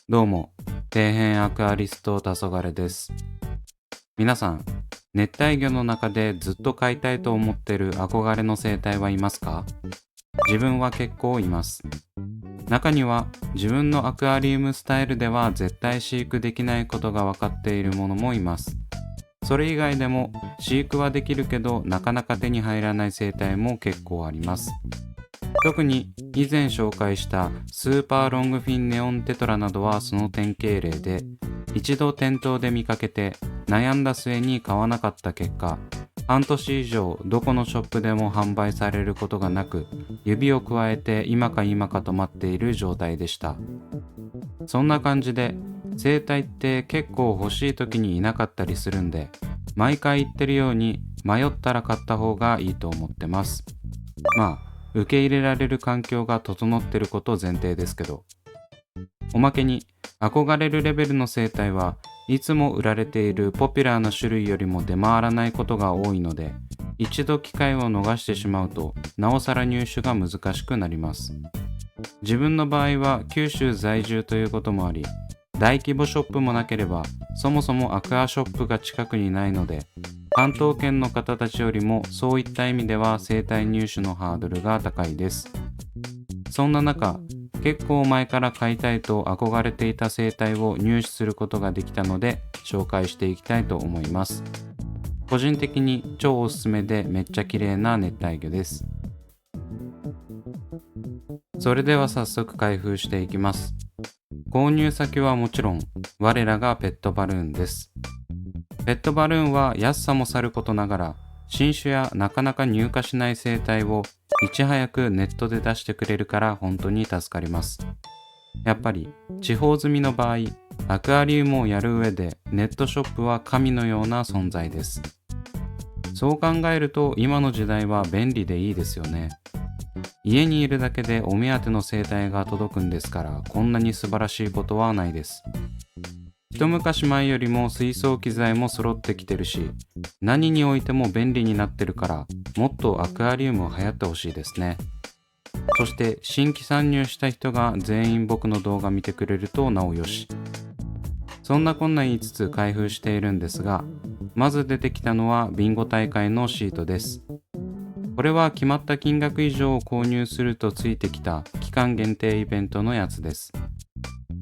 どうも、底辺アクアリスト黄昏です。皆さん、熱帯魚の中でずっと飼いたいと思ってる憧れの生態はいますか？自分は結構います。中には自分のアクアリウムスタイルでは絶対飼育できないことが分かっているものもいます。それ以外でも飼育はできるけどなかなか手に入らない生態も結構あります。特に以前紹介したスーパーロングフィンネオンテトラなどはその典型例で、一度店頭で見かけて悩んだ末に買わなかった結果、半年以上どこのショップでも販売されることがなく、指をくわえて今か今かと待っている状態でした。そんな感じで生態って結構欲しい時にいなかったりするんで、毎回言ってるように迷ったら買った方がいいと思ってます。まあ受け入れられる環境が整ってること前提ですけど。おまけに憧れるレベルの生態はいつも売られているポピュラーな種類よりも出回らないことが多いので、一度機会を逃してしまうとなおさら入手が難しくなります。自分の場合は九州在住ということもあり、大規模ショップもなければそもそもアクアショップが近くにないので、関東圏の方たちよりもそういった意味では生態入手のハードルが高いです。そんな中、結構前から飼いたいと憧れていた生態を入手することができたので紹介していきたいと思います。個人的に超おすすめでめっちゃ綺麗な熱帯魚です。それでは早速開封していきます。購入先はもちろん我らがペットバルーンです。ペットバルーンは安さもさることながら、新種やなかなか入荷しない生態をいち早くネットで出してくれるから本当に助かります。やっぱり地方住みの場合、アクアリウムをやる上でネットショップは神のような存在です。そう考えると今の時代は便利でいいですよね。家にいるだけでお目当ての生態が届くんですから、こんなに素晴らしいことはないです。一昔前よりも水槽機材も揃ってきてるし、何においても便利になってるから、もっとアクアリウム流行ってほしいですね。そして新規参入した人が全員僕の動画見てくれるとなおよし。そんなこんな言いつつ開封しているんですが、まず出てきたのはビンゴ大会のシートです。これは決まった金額以上を購入するとついてきた期間限定イベントのやつです。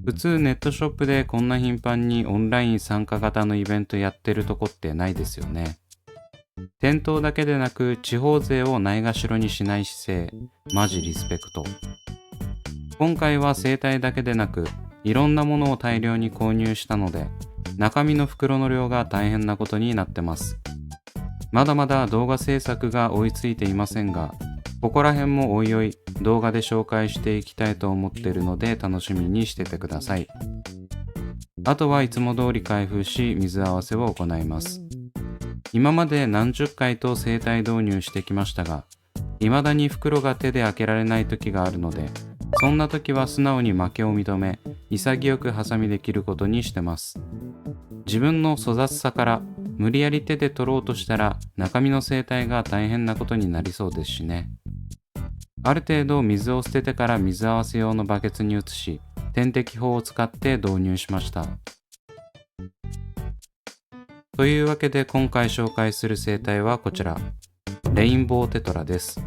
普通ネットショップでこんな頻繁にオンライン参加型のイベントやってるとこってないですよね。店頭だけでなく地方勢をないがしろにしない姿勢、マジリスペクト。今回は生態だけでなくいろんなものを大量に購入したので、中身の袋の量が大変なことになってます。まだまだ動画制作が追いついていませんが、ここら辺もおいおい動画で紹介していきたいと思っているので楽しみにしててください。あとはいつも通り開封し水合わせを行います。今まで何十回と生態導入してきましたが、未だに袋が手で開けられない時があるので、そんな時は素直に負けを認め、潔くハサミで切ることにしてます。自分の粗雑さから無理やり手で取ろうとしたら中身の生態が大変なことになりそうですしね。ある程度水を捨ててから水合わせ用のバケツに移し、点滴法を使って導入しました。というわけで今回紹介する生態はこちら、レインボーテトラです。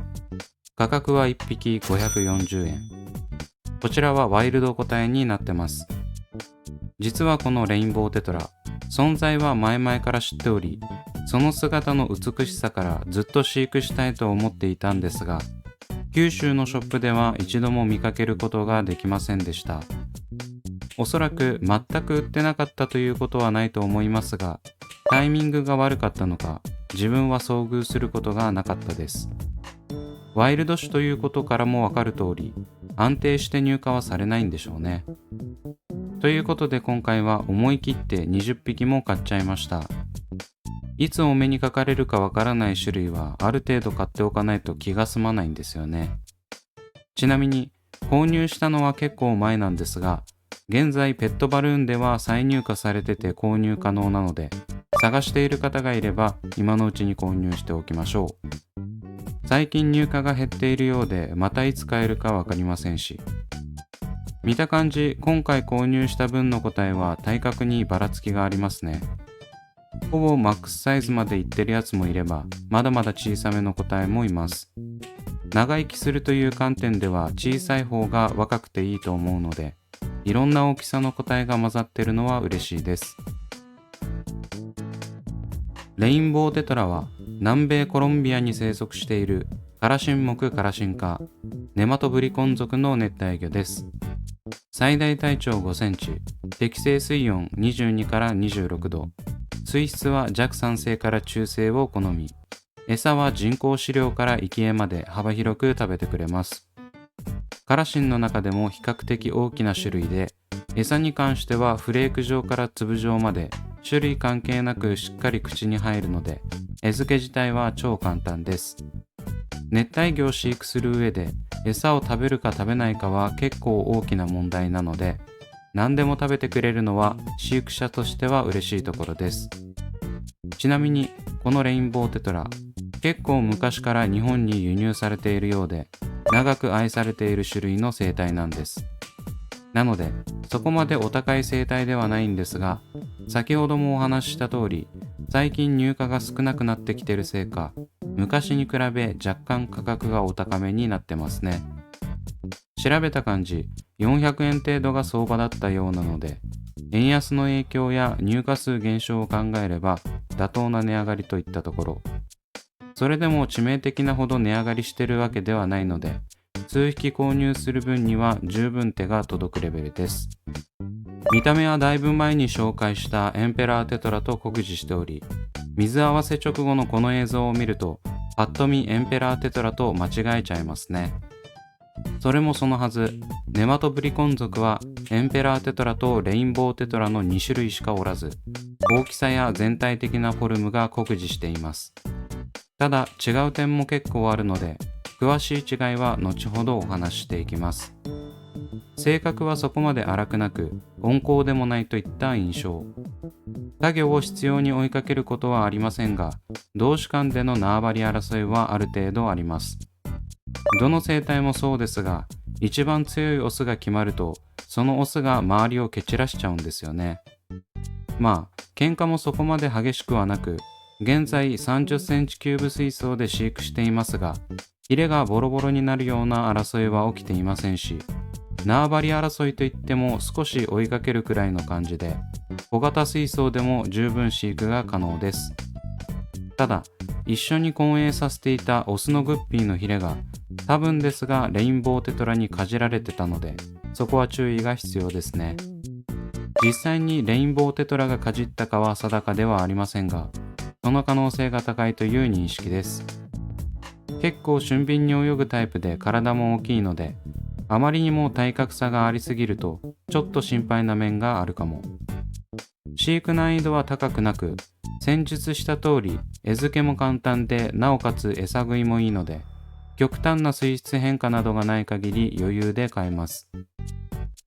価格は1匹540円。こちらはワイルド個体になってます。実はこのレインボーテトラ、存在は前々から知っており、その姿の美しさからずっと飼育したいと思っていたんですが、九州のショップでは一度も見かけることができませんでした。おそらく全く売ってなかったということはないと思いますが、タイミングが悪かったのか、自分は遭遇することがなかったです。ワイルド種ということからもわかる通り、安定して入荷はされないんでしょうね。ということで今回は思い切って20匹も買っちゃいました。いつお目にかかれるかわからない種類はある程度買っておかないと気が済まないんですよね。ちなみに購入したのは結構前なんですが、現在ペットバルーンでは再入荷されてて購入可能なので、探している方がいれば今のうちに購入しておきましょう。最近入荷が減っているようでまたいつ買えるかわかりませんし。見た感じ、今回購入した分の個体は体格にばらつきがありますね。ほぼマックスサイズまでいってるやつもいれば、まだまだ小さめの個体もいます。長生きするという観点では小さい方が若くていいと思うので、いろんな大きさの個体が混ざってるのは嬉しいです。レインボーテトラは南米コロンビアに生息しているカラシン目カラシン科ネマトブリコン属の熱帯魚です。最大体長5センチ、適正水温22から26度、水質は弱酸性から中性を好み、餌は人工飼料から生き餌まで幅広く食べてくれます。カラシンの中でも比較的大きな種類で、餌に関してはフレーク状から粒状まで種類関係なくしっかり口に入るので、餌付け自体は超簡単です。熱帯魚を飼育する上で餌を食べるか食べないかは結構大きな問題なので、何でも食べてくれるのは飼育者としては嬉しいところです。ちなみにこのレインボーテトラ、結構昔から日本に輸入されているようで、長く愛されている種類の生態なんです。なのでそこまでお高い生態ではないんですが、先ほどもお話しした通り、最近入荷が少なくなってきているせいか、昔に比べ若干価格がお高めになってますね。調べた感じ、400円程度が相場だったようなので、円安の影響や入荷数減少を考えれば妥当な値上がりといったところ。それでも致命的なほど値上がりしてるわけではないので、数匹購入する分には十分手が届くレベルです。見た目はだいぶ前に紹介したエンペラーテトラと酷似しており、水合わせ直後のこの映像を見ると、パッと見エンペラーテトラと間違えちゃいますね。それもそのはず、ネマトブリコン属はエンペラーテトラとレインボーテトラの2種類しかおらず、大きさや全体的なフォルムが酷似しています。ただ違う点も結構あるので、詳しい違いは後ほどお話ししていきます。性格はそこまで荒くなく、温厚でもないといった印象。他魚を執拗に追いかけることはありませんが、同種間での縄張り争いはある程度あります。どの生態もそうですが、一番強いオスが決まると、そのオスが周りを蹴散らしちゃうんですよね。まあ、喧嘩もそこまで激しくはなく、現在30センチキューブ水槽で飼育していますが、ヒレがボロボロになるような争いは起きていませんし、縄張り争いといっても少し追いかけるくらいの感じで、小型水槽でも十分飼育が可能です。ただ、一緒に混泳させていたオスのグッピーのヒレが、多分ですがレインボーテトラにかじられてたので、そこは注意が必要ですね。実際にレインボーテトラがかじったかは定かではありませんが、その可能性が高いという認識です。結構俊敏に泳ぐタイプで体も大きいので、あまりにも体格差がありすぎるとちょっと心配な面があるかも。飼育難易度は高くなく、先述した通り餌付けも簡単で、なおかつ餌食いもいいので、極端な水質変化などがない限り余裕で飼えます。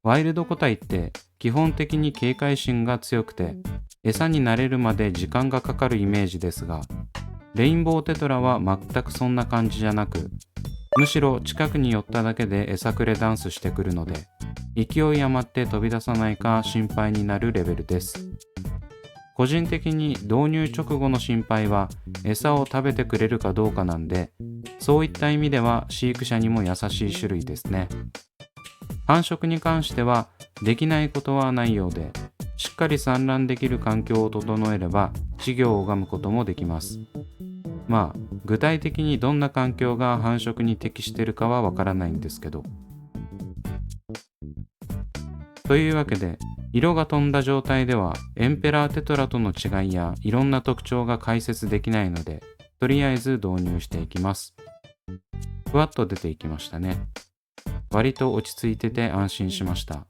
ワイルド個体って基本的に警戒心が強くて、餌に慣れるまで時間がかかるイメージですが、レインボーテトラは全くそんな感じじゃなく、むしろ近くに寄っただけで餌くれダンスしてくるので、勢い余って飛び出さないか心配になるレベルです。個人的に導入直後の心配は餌を食べてくれるかどうかなんで、そういった意味では飼育者にも優しい種類ですね。繁殖に関してはできないことはないようで、しっかり産卵できる環境を整えれば稚魚を拝むこともできます。まあ、具体的にどんな環境が繁殖に適しているかはわからないんですけど。というわけで、色が飛んだ状態ではエンペラーテトラとの違いやいろんな特徴が解説できないので、とりあえず導入していきます。ふわっと出ていきましたね。割と落ち着いてて安心しました。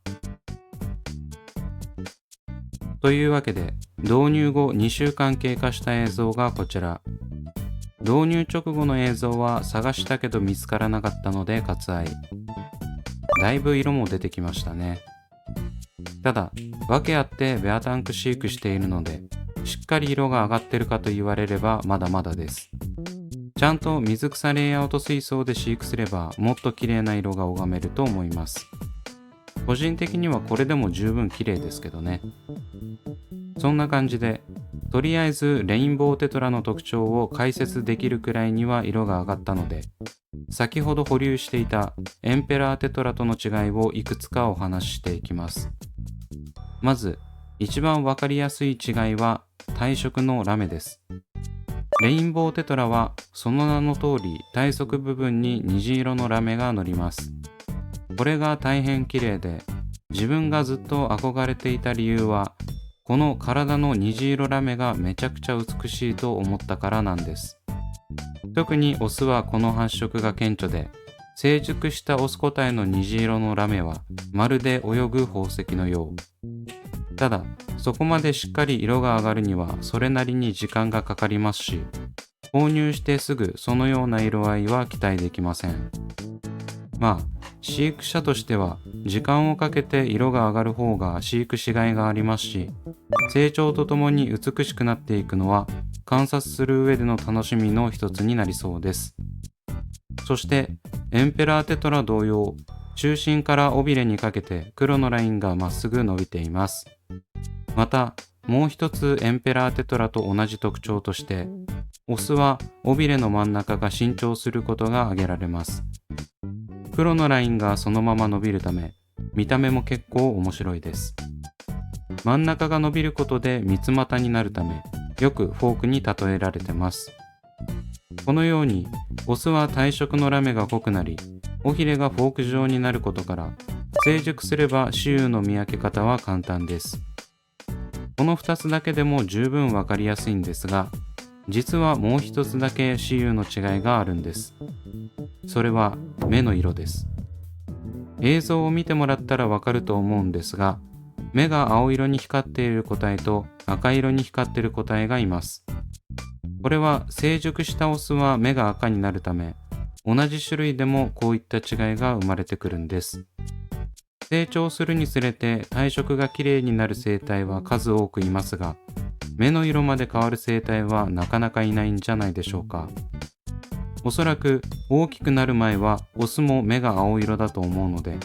というわけで、導入後2週間経過した映像がこちら。導入直後の映像は探したけど見つからなかったので割愛。だいぶ色も出てきましたね。ただ、訳あってベアタンク飼育しているので、しっかり色が上がってるかと言われればまだまだです。ちゃんと水草レイアウト水槽で飼育すればもっと綺麗な色が拝めると思います。個人的にはこれでも十分綺麗ですけどね。そんな感じで、とりあえずレインボーテトラの特徴を解説できるくらいには色が上がったので、先ほど保留していたエンペラーテトラとの違いをいくつかお話ししていきます。まず、一番わかりやすい違いは体色のラメです。レインボーテトラはその名の通り体側部分に虹色のラメが乗ります。これが大変綺麗で、自分がずっと憧れていた理由は、この体の虹色ラメがめちゃくちゃ美しいと思ったからなんです。特にオスはこの発色が顕著で、成熟したオス個体の虹色のラメはまるで泳ぐ宝石のよう。ただ、そこまでしっかり色が上がるにはそれなりに時間がかかりますし、購入してすぐそのような色合いは期待できません。まあ、飼育者としては時間をかけて色が上がる方が飼育しがいがありますし、成長とともに美しくなっていくのは観察する上での楽しみの一つになりそうです。そしてエンペラーテトラ同様、中心から尾びれにかけて黒のラインがまっすぐ伸びています。またもう一つエンペラーテトラと同じ特徴として、オスは尾びれの真ん中が伸長することが挙げられます。黒のラインがそのまま伸びるため、見た目も結構面白いです。真ん中が伸びることで三つ股になるため、よくフォークに例えられてます。このように、オスは体色のラメが濃くなり、尾ひれがフォーク状になることから、成熟すれば雌雄の見分け方は簡単です。この2つだけでも十分わかりやすいんですが、実はもう一つだけ雌雄の違いがあるんです。それは目の色です。映像を見てもらったらわかると思うんですが、目が青色に光っている個体と赤色に光っている個体がいます。これは成熟したオスは目が赤になるため、同じ種類でもこういった違いが生まれてくるんです。成長するにつれて体色がきれいになる生態は数多くいますが、目の色まで変わる生態はなかなかいないんじゃないでしょうか。おそらく大きくなる前はオスも目が青色だと思うので、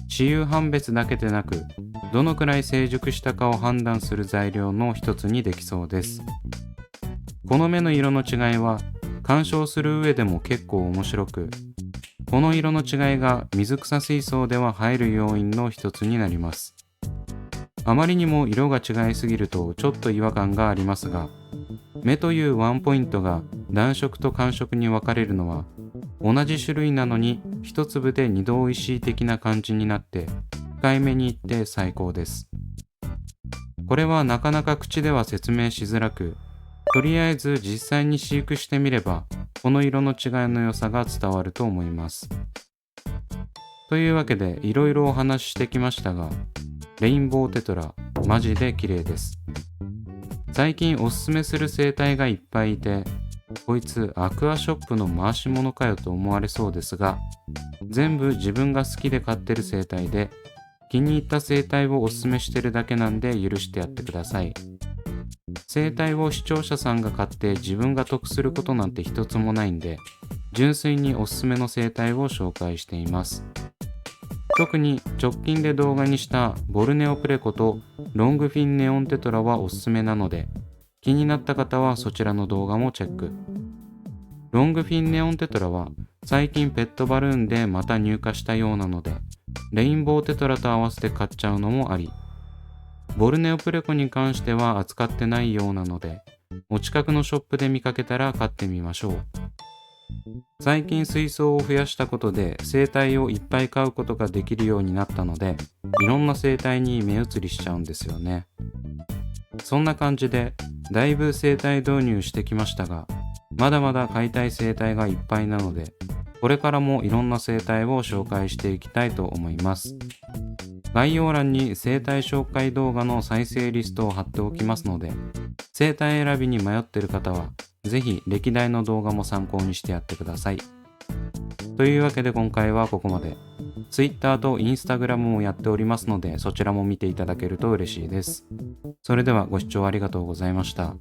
雌雄判別だけでなく、どのくらい成熟したかを判断する材料の一つにできそうです。この目の色の違いは鑑賞する上でも結構面白く、この色の違いが水草水槽では入る要因の一つになります。あまりにも色が違いすぎるとちょっと違和感がありますが、目というワンポイントが暖色と寒色に分かれるのは、同じ種類なのに一粒で二度おいしい的な感じになって控えめに言って最高です。これはなかなか口では説明しづらく、とりあえず実際に飼育してみればこの色の違いの良さが伝わると思います。というわけでいろいろお話ししてきましたが、レインボーテトラマジで綺麗です。最近おすすめする生態がいっぱいいて、こいつアクアショップの回し物かよと思われそうですが、全部自分が好きで飼ってる生態で、気に入った生態をおすすめしてるだけなんで許してやってください。生態を視聴者さんが買って自分が得することなんて一つもないんで、純粋におすすめの生態を紹介しています。特に直近で動画にしたボルネオプレコとロングフィンネオンテトラはおすすめなので、気になった方はそちらの動画もチェック。ロングフィンネオンテトラは最近ペットバルーンでまた入荷したようなので、レインボーテトラと合わせて買っちゃうのもあり。ボルネオプレコに関しては扱ってないようなので、お近くのショップで見かけたら買ってみましょう。最近水槽を増やしたことで生態をいっぱい飼うことができるようになったので、いろんな生態に目移りしちゃうんですよね。そんな感じでだいぶ生態導入してきましたが、まだまだ飼いたい生態がいっぱいなので、これからもいろんな生態を紹介していきたいと思います。概要欄に生態紹介動画の再生リストを貼っておきますので、生態選びに迷っている方はぜひ歴代の動画も参考にしてやってください。というわけで今回はここまで。Twitter と Instagram もやっておりますので、そちらも見ていただけると嬉しいです。それではご視聴ありがとうございました。